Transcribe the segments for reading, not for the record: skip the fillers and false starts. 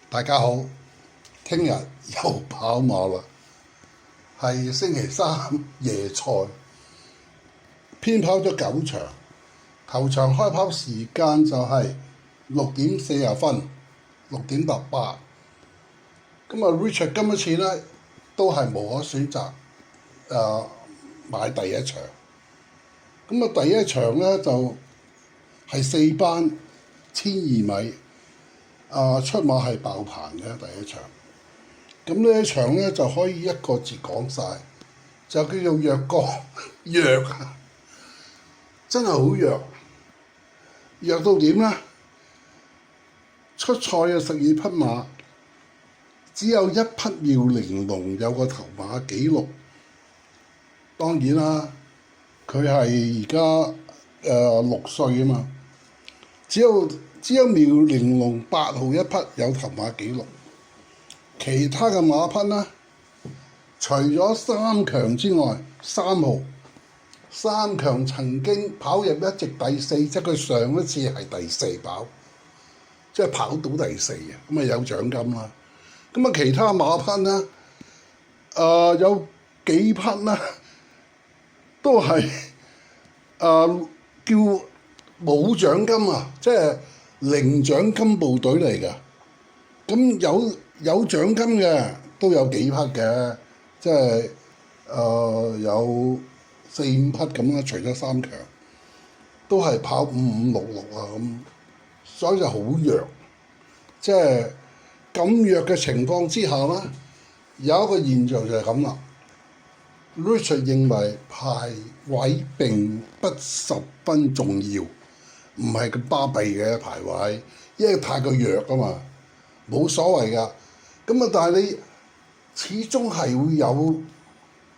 大家好，聽日又跑馬啦，係星期三夜賽，編跑咗9場，頭場開跑時間就係6:40，6:18。咁啊 Richard 今一次咧都係無可選擇，買第一場。咁啊第一場咧就係4班1200米。出馬係爆棚嘅第一場，咁呢一場咧就可以一個字講晒，就叫做弱過弱啊！真係好弱，弱到點咧？出賽嘅12匹馬，只有1匹妙玲瓏有個頭馬紀錄。當然啦，佢係而家6歲啊嘛，只有妙玲瓏8號一匹有頭馬紀錄，其他嘅馬匹呢，除咗3強之外，3號3強曾經跑入一直第4，即係佢上一次係第4跑，即係跑到第4嘅，咁啊有獎金啦。咁啊其他馬匹呢，有幾匹呢，都係叫冇獎金啊，即係零獎金部隊嚟㗎。咁有獎金嘅都有幾匹嘅，即係有4、5匹咁啦，除咗3強，都係跑5566啊咁，所以就好弱。即係咁弱嘅情況之下咧，有一個現象就係咁啦。Richard 認為排位並不十分重要，唔係咁巴閉嘅排位，因為太過弱啊嘛，冇所謂㗎。咁啊，但係你始終係會有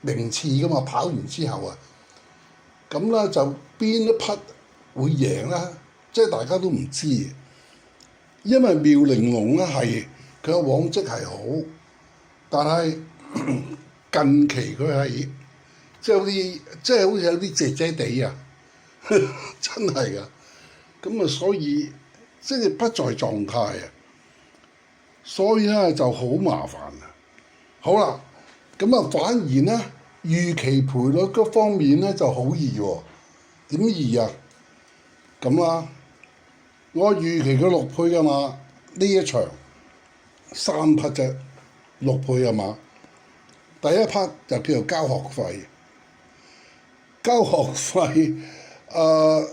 名次㗎嘛，跑完之後啊，咁咧就邊一匹會贏咧？即係大家都唔知，因為妙玲瓏咧係佢嘅往績係好，但係近期佢係即係好似有啲謝謝地啊，真係㗎。咁啊，所以即係不在狀態啊，所以咧就好麻煩啊。好啦，咁啊反而咧預期賠率嗰方面咧就好易喎。點易啊？咁啦，我預期佢6倍嘅馬呢一場3匹啫，6倍嘅馬。第一匹就叫做交學費，交學費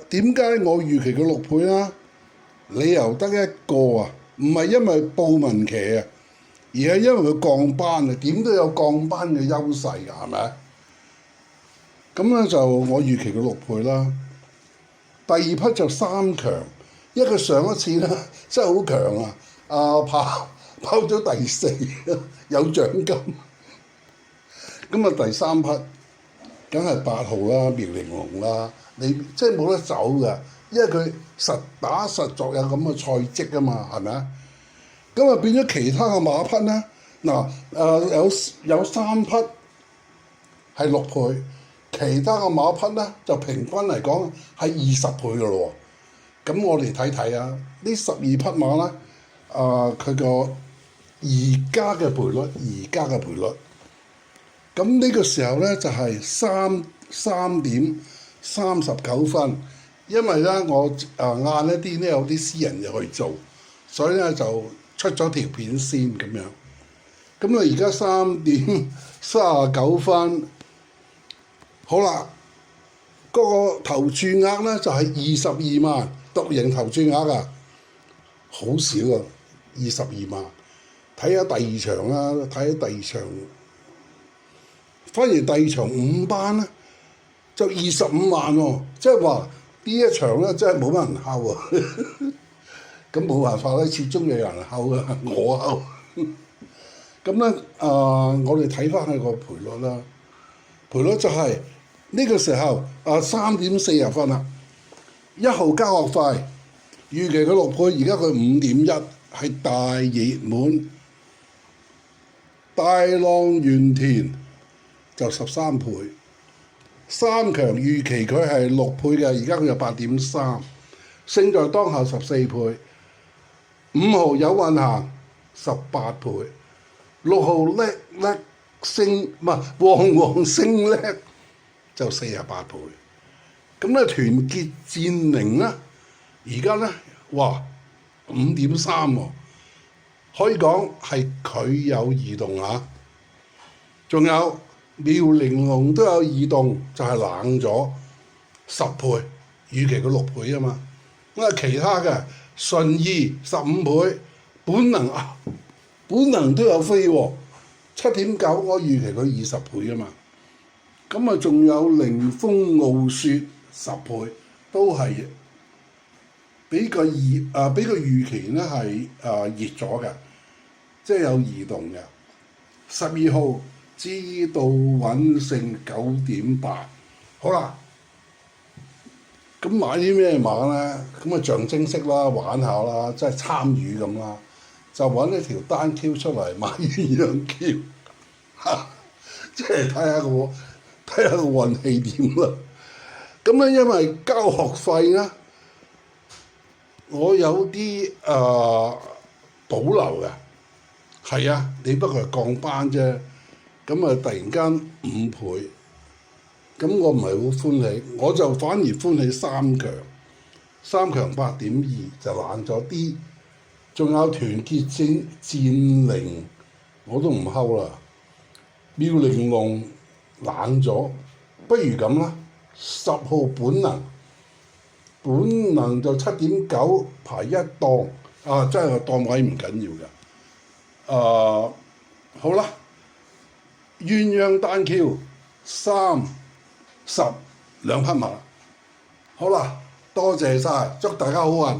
點解我預期佢6倍啦？理由得一個啊，唔係因為布文騎啊，而係因為佢降班啊，點都有降班嘅優勢㗎，係咪？咁咧就我預期佢6倍啦。第二匹就3強，因為佢上一次咧真係好強啊！跑咗第4，有獎金。咁啊第3匹梗係8號啦，妙玲瓏啦，你即係冇得走㗎，因為佢實打實作有咁嘅賽績啊嘛，係咪啊？咁啊變咗其他嘅馬匹咧，有3匹係6倍，其他嘅馬匹咧就平均嚟講係20倍㗎咯喎。咁我哋睇睇啊，呢12匹馬咧，佢個而家嘅賠率。咁呢個時候咧就係3.39分，因為咧我晏一啲咧有啲私人嘢去做，所以咧就出咗條片先咁樣。咁啊而家3.39分，好啦，嗰個投注額咧就係22萬，獨贏投注額啊，好少啊，22萬。睇下第二場啦，睇下第二場。反而第二場5班咧就25萬喎，即係話呢一場咧真係冇乜人睺啊！咁冇辦法啦，始終有人睺啊，我睺。咁咧我哋睇翻佢個賠率啦，賠率就係呢個時候3.40分啦。1號交學費，預期佢6倍，而家佢5.1，係大熱門。大浪原田就13倍，3強預期佢係6倍嘅，而家佢就8.3，勝在當下14倍。5號有運行18倍。6號叻叻星唔係旺旺星叻就48倍。咁咧團結戰靈咧，而家咧哇5.3喎，可以講係佢有異動嚇。仲有妙玲瓏都有異動，就係冷咗10倍，預期佢6倍啊嘛。咁啊其他嘅順意15倍，本能都有飛喎，7.9，我預期佢20倍啊嘛。咁啊仲有凌風傲雪10倍，都係比個預期咧係熱咗嘅，即係有異動嘅。12號知道穩勝9.8，好啦。咁買啲咩馬咧？咁啊象徵式啦，玩下啦，即係參與咁啦。就揾一條單 Q 出嚟買鴛鴦 Q，即係睇下個運氣點啦。咁咧因為交學費咧，我有啲保留嘅。係啊，你不過係降班啫。咁啊突然間5倍。咁我唔係好歡喜，我就反而歡喜3強8.2就冷咗啲，仲有團結戰靈我都唔睺啦，妙玲瓏冷咗，不如咁啦，10號本能就7.9排一檔，真係個檔位唔緊要嘅，好啦，鴛鴦單 Q 3、10兩匹馬，好啦，多謝晒，祝大家好運。